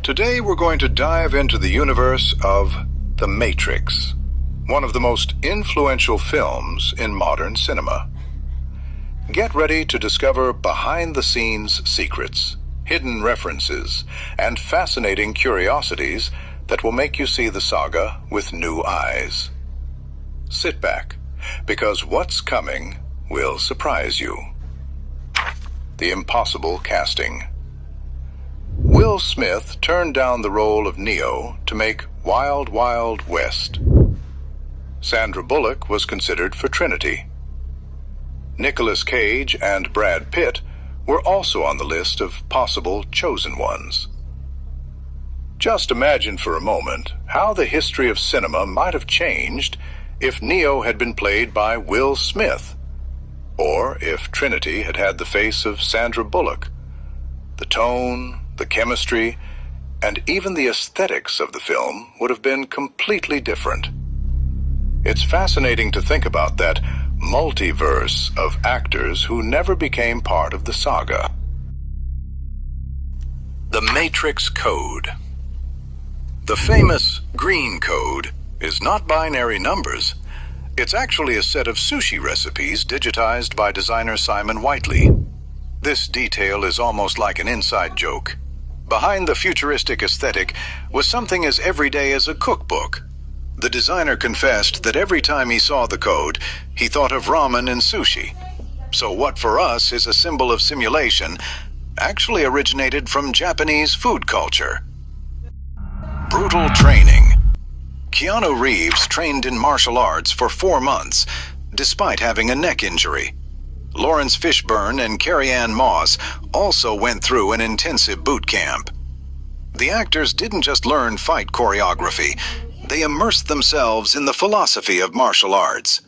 Today we're going to dive into the universe of The Matrix, one of the most influential films in modern cinema. Get ready to discover behind-the-scenes secrets, hidden references, and fascinating curiosities that will make you see the saga with new eyes. Sit back, because what's coming will surprise you. The impossible casting. Will Smith turned down the role of Neo to make Wild Wild West. Sandra Bullock was considered for Trinity. Nicolas Cage and Brad Pitt were also on the list of possible chosen ones. Just imagine for a moment how the history of cinema might have changed if Neo had been played by Will Smith, or if Trinity had had the face of Sandra Bullock. The tone, the chemistry, and even the aesthetics of the film would have been completely different. It's fascinating to think about that multiverse of actors who never became part of the saga. The Matrix Code. The famous green code is not binary numbers. It's actually a set of sushi recipes digitized by designer Simon Whiteley. This detail is almost like an inside joke. Behind the futuristic aesthetic was something as everyday as a cookbook. The designer confessed that every time he saw the code, he thought of ramen and sushi. So what for us is a symbol of simulation actually originated from Japanese food culture. Brutal training. Keanu Reeves trained in martial arts for 4 months, despite having a neck injury. Lawrence Fishburne and Carrie-Anne Moss also went through an intensive boot camp. The actors didn't just learn fight choreography, they immersed themselves in the philosophy of martial arts.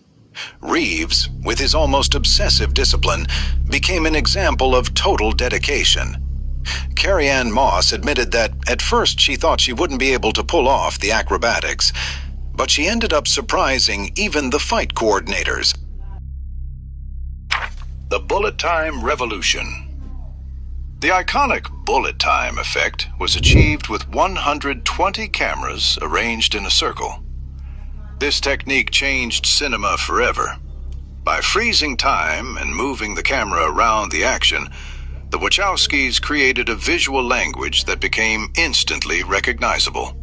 Reeves, with his almost obsessive discipline, became an example of total dedication. Carrie-Anne Moss admitted that at first she thought she wouldn't be able to pull off the acrobatics, but she ended up surprising even the fight coordinators. The bullet time revolution. The iconic bullet time effect was achieved with 120 cameras arranged in a circle. This technique changed cinema forever. By freezing time and moving the camera around the action, the Wachowskis created a visual language that became instantly recognizable.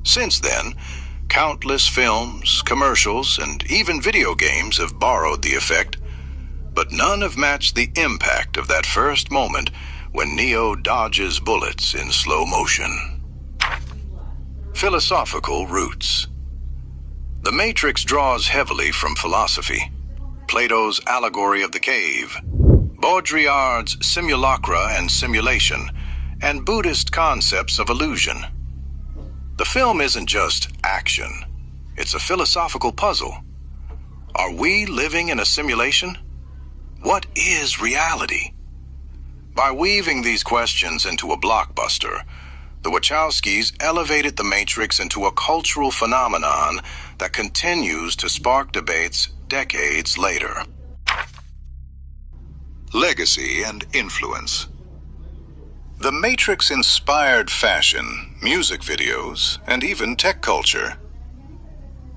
Since then, countless films, commercials, and even video games have borrowed the effect, but none have matched the impact of that first moment when Neo dodges bullets in slow motion. Philosophical roots. The Matrix draws heavily from philosophy. Plato's allegory of the cave, Baudrillard's simulacra and simulation, and Buddhist concepts of illusion. The film isn't just action, it's a philosophical puzzle. Are we living in a simulation? What is reality? By weaving these questions into a blockbuster, the Wachowskis elevated The Matrix into a cultural phenomenon that continues to spark debates decades later. Legacy and influence. The Matrix inspired fashion, music videos, and even tech culture.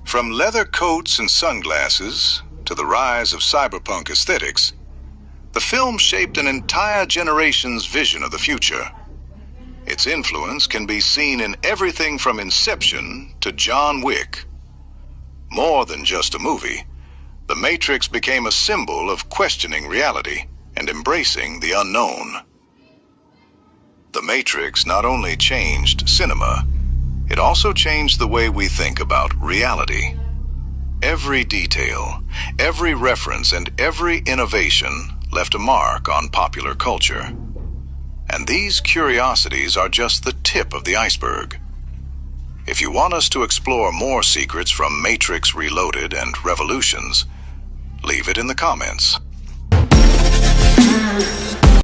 From leather coats and sunglasses to the rise of cyberpunk aesthetics, the film shaped an entire generation's vision of the future. Its influence can be seen in everything from Inception to John Wick. More than just a movie, The Matrix became a symbol of questioning reality and embracing the unknown. The Matrix not only changed cinema, it also changed the way we think about reality. Every detail, every reference, and every innovation left a mark on popular culture. And these curiosities are just the tip of the iceberg. If you want us to explore more secrets from Matrix Reloaded and Revolutions, leave it in the comments.